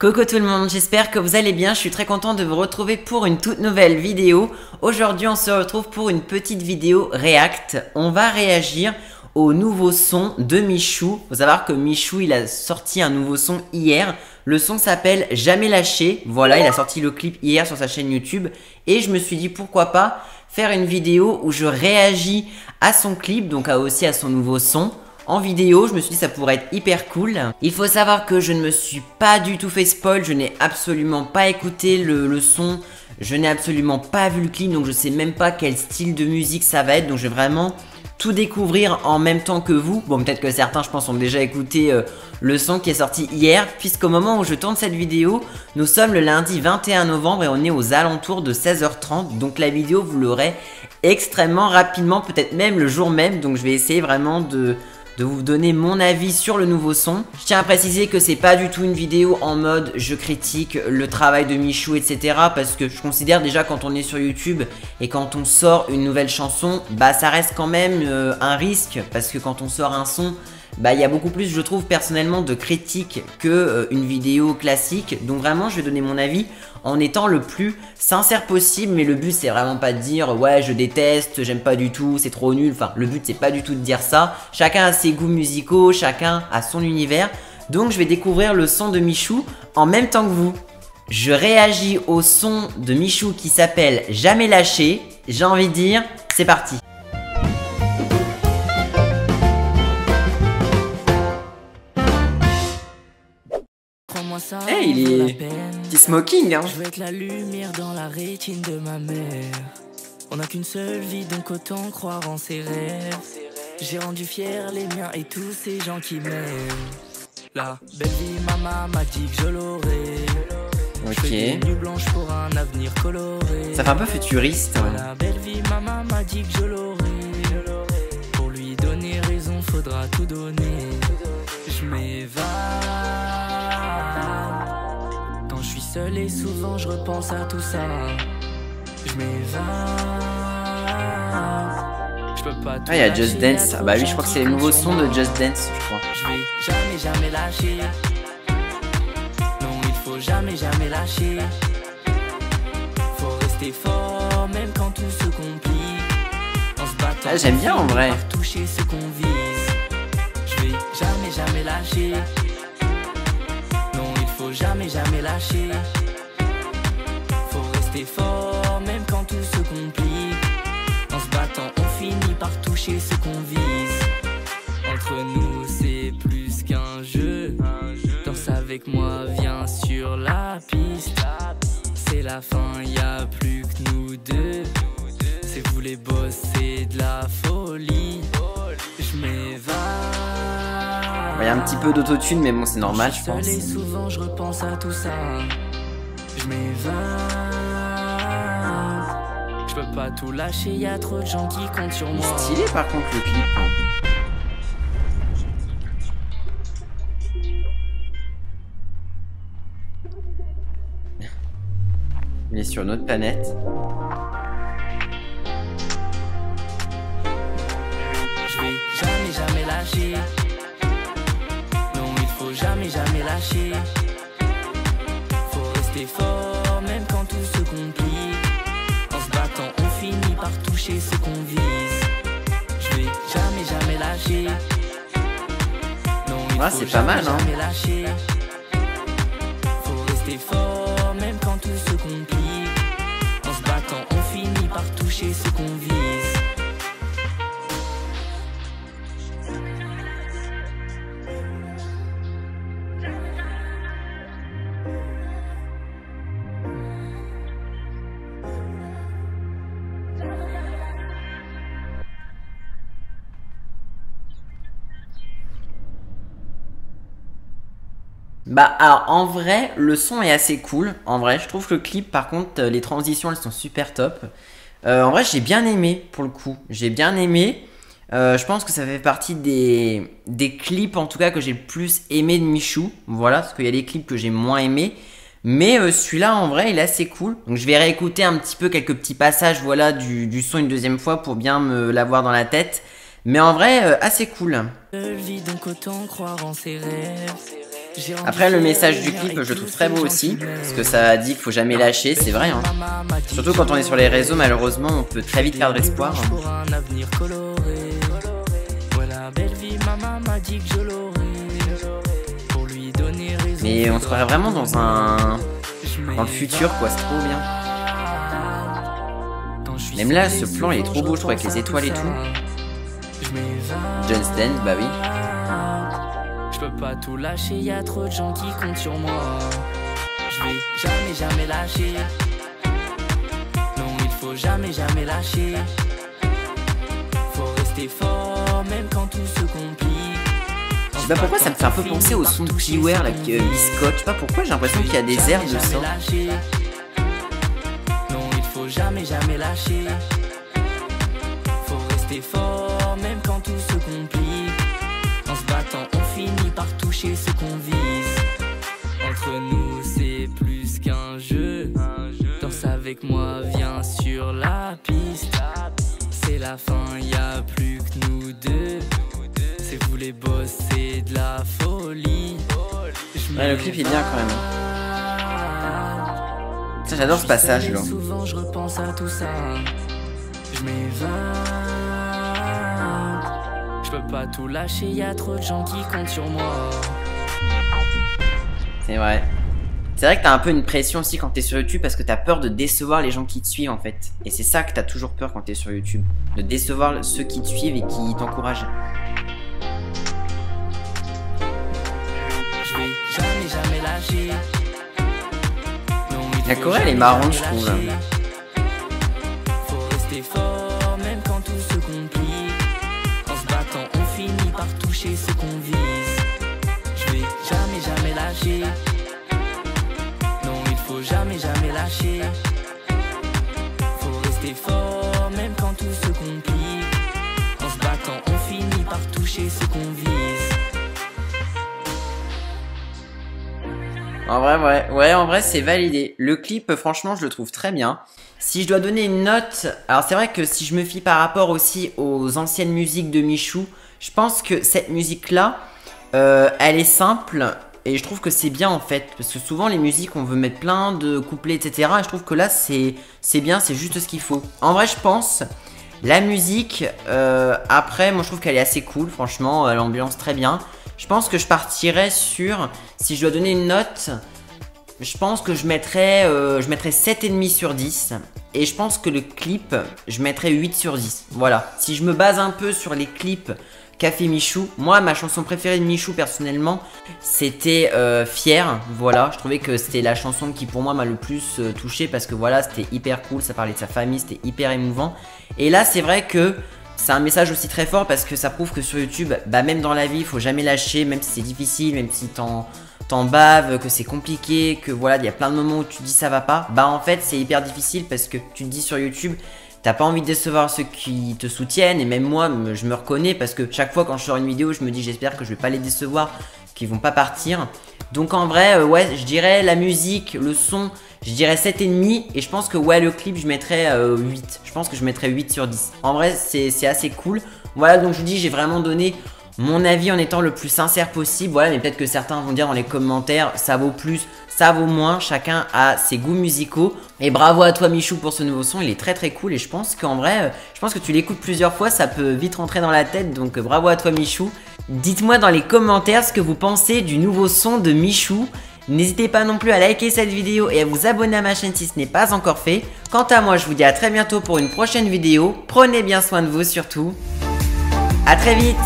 Coucou tout le monde, j'espère que vous allez bien, je suis très content de vous retrouver pour une toute nouvelle vidéo. Aujourd'hui on se retrouve pour une petite vidéo React. On va réagir au nouveau son de Michou. Faut savoir que Michou il a sorti un nouveau son hier. Le son s'appelle Jamais lâché. Voilà, il a sorti le clip hier sur sa chaîne YouTube. Et je me suis dit pourquoi pas faire une vidéo où je réagis à son clip, donc aussi à son nouveau son. En vidéo, je me suis dit ça pourrait être hyper cool. Il faut savoir que je ne me suis pas du tout fait spoil, je n'ai absolument pas écouté le son, je n'ai absolument pas vu le clip, donc je sais même pas quel style de musique ça va être, donc je vais vraiment tout découvrir en même temps que vous. Bon, peut-être que certains, je pense, ont déjà écouté le son qui est sorti hier, puisqu'au moment où je tourne cette vidéo, nous sommes le lundi 21 novembre et on est aux alentours de 16h30, donc la vidéo, vous l'aurez extrêmement rapidement, peut-être même le jour même, donc je vais essayer vraiment de vous donner mon avis sur le nouveau son. Je tiens à préciser que c'est pas du tout une vidéo en mode je critique le travail de Michou, etc. Parce que je considère déjà quand on est sur YouTube et quand on sort une nouvelle chanson, bah ça reste quand même un risque. Parce que quand on sort un son, bah il y a beaucoup plus, je trouve personnellement, de critiques que une vidéo classique. Donc vraiment, je vais donner mon avis en étant le plus sincère possible, mais le but c'est vraiment pas de dire ouais je déteste, j'aime pas du tout, c'est trop nul, enfin le but c'est pas du tout de dire ça, chacun a ses goûts musicaux, chacun a son univers, donc je vais découvrir le son de Michou en même temps que vous. Je réagis au son de Michou qui s'appelle Jamais lâché, j'ai envie de dire, c'est parti. Hey, il est petit smoking, hein. Je veux être la lumière dans la rétine de ma mère. On n'a qu'une seule vie, donc autant croire en ses rêves. J'ai rendu fier les miens et tous ces gens qui m'aiment. La belle vie, maman m'a dit que je l'aurai. Ok. Une nuit blanche pour un avenir coloré. Ça fait un peu futuriste. Hein. La belle vie, maman m'a dit que je l'aurai. Pour lui donner raison, faudra tout donner. Je m'évade. Quand je suis seul et souvent je repense à tout ça. Je m'évade. Je peux pas tout. Ah, il y a Just Dance. Ah bah oui, je crois que c'est le nouveau son de Just Dance, je crois. Je vais jamais lâcher. Non, il faut jamais lâcher. Faut rester fort même quand tout se complique. En se battant. Ah, j'aime bien en vrai. Toucher ce qu'on vise. Je vais jamais lâcher. Non, il faut jamais lâcher. Faut rester fort même quand tout se complique. En se battant, on finit par toucher ce qu'on vise. Entre nous, c'est plus qu'un jeu. Danse avec moi, viens sur la piste. C'est la fin, y a plus que nous deux. C'est vous les boss, c'est de la folie. Je m'évade. Il y a un petit peu d'autotune, mais bon, c'est normal, je pense. Et souvent, je repense à tout ça. Je m'évade. Je peux pas tout lâcher, y a trop de gens qui comptent sur moi. Stylé par contre le clip. Il est sur une autre planète. Je vais jamais lâcher. Non, il faut jamais lâcher. Faut rester fort même quand tout se complique. En se battant, on finit par toucher ce qu'on vise. Je vais jamais lâcher. Non, il faut c'est pas mal, hein. jamais lâcher. Faut rester fort même quand tout se complique. En se battant, on finit par toucher ce qu'on vise. Bah alors en vrai le son est assez cool. En vrai je trouve que le clip par contre les transitions elles sont super top. En vrai j'ai bien aimé pour le coup. J'ai bien aimé. Je pense que ça fait partie des clips en tout cas que j'ai le plus aimé de Michou. Voilà, parce qu'il y a des clips que j'ai moins aimé. Mais celui-là en vrai il est assez cool. Donc je vais réécouter un petit peu quelques petits passages voilà, du son une deuxième fois pour bien me l'avoir dans la tête. Mais en vrai assez cool. Seule vie donc autant croire en ses rêves. Après le message du clip je le trouve très beau aussi, parce que ça dit qu'il faut jamais lâcher, c'est vrai hein. Surtout quand on est sur les réseaux, malheureusement on peut très vite perdre espoir. Mais on se croirait vraiment dans le futur quoi, c'est trop bien. Même là ce plan il est trop beau je trouve avec les étoiles et tout. Just Dance, bah oui. Je peux pas tout lâcher, y a trop de gens qui comptent sur moi. Je vais jamais lâcher. Non, il faut jamais lâcher. Faut rester fort, même quand tout se complique. Je sais pas pourquoi ça me fait un peu penser au son de Beware, là, Biscotte. Je sais pas pourquoi, j'ai l'impression qu'il y a des airs de ça. Non, il faut jamais lâcher. Faut rester fort, même quand tout se complique. En se battant, on finit par toucher ce qu'on vise. Entre nous, c'est plus qu'un jeu. Danse avec moi, viens sur la piste. C'est la fin, y a plus que nous deux. C'est vous les boss, c'est de la folie. Ouais, le clip est bien quand même. Ça, j'adore ce passage là. Souvent je repense à tout ça. Je m'évade. Je peux pas tout lâcher, y a trop de gens qui comptent sur moi. C'est vrai. C'est vrai que t'as un peu une pression aussi quand t'es sur YouTube parce que t'as peur de décevoir les gens qui te suivent en fait. Et c'est ça que t'as toujours peur quand t'es sur YouTube. De décevoir ceux qui te suivent et qui t'encouragent. Je vais jamais lâcher. La chorale elle est marrante je trouve. Faut rester fort même quand tout se complique. En se battant on finit par toucher ce qu'on vise. Je vais jamais lâcher. Non il faut jamais lâcher. Faut rester fort même quand tout se complique. En se battant on finit par toucher ce qu'on vise. En vrai, ouais, en vrai, c'est validé. Le clip, franchement, je le trouve très bien. Si je dois donner une note, alors c'est vrai que si je me fie par rapport aussi aux anciennes musiques de Michou, je pense que cette musique-là, elle est simple et je trouve que c'est bien en fait. Parce que souvent, les musiques, on veut mettre plein de couplets, etc. Et je trouve que là, c'est bien, c'est juste ce qu'il faut. En vrai, je pense, la musique, après, moi, je trouve qu'elle est assez cool, franchement, l'ambiance très bien. Je pense que je partirais sur, si je dois donner une note, je pense que je mettrais 7,5 sur 10. Et je pense que le clip, je mettrais 8 sur 10. Voilà. Si je me base un peu sur les clips qu'a fait Michou, moi, ma chanson préférée de Michou, personnellement, c'était Fier. Voilà, je trouvais que c'était la chanson qui, pour moi, m'a le plus touché parce que voilà, c'était hyper cool, ça parlait de sa famille, c'était hyper émouvant. Et là, c'est vrai que c'est un message aussi très fort parce que ça prouve que sur YouTube, bah même dans la vie, il faut jamais lâcher, même si c'est difficile, même si t'en baves, que c'est compliqué, que voilà, il y a plein de moments où tu te dis ça va pas. Bah en fait, c'est hyper difficile parce que tu te dis sur YouTube, t'as pas envie de décevoir ceux qui te soutiennent. Et même moi, je me reconnais parce que chaque fois quand je sors une vidéo, je me dis j'espère que je vais pas les décevoir, qu'ils vont pas partir. Donc en vrai, ouais, je dirais la musique, le son, je dirais 7,5 et je pense que ouais, le clip je mettrais 8. Je pense que je mettrais 8 sur 10. En vrai, c'est assez cool. Voilà, donc je vous dis, j'ai vraiment donné mon avis en étant le plus sincère possible. Voilà, mais peut-être que certains vont dire dans les commentaires, ça vaut plus, ça vaut moins. Chacun a ses goûts musicaux. Et bravo à toi Michou pour ce nouveau son, il est très très cool. Et je pense qu'en vrai, je pense que tu l'écoutes plusieurs fois, ça peut vite rentrer dans la tête. Donc bravo à toi Michou. Dites-moi dans les commentaires ce que vous pensez du nouveau son de Michou. N'hésitez pas non plus à liker cette vidéo et à vous abonner à ma chaîne si ce n'est pas encore fait. Quant à moi, je vous dis à très bientôt pour une prochaine vidéo. Prenez bien soin de vous surtout. À très vite.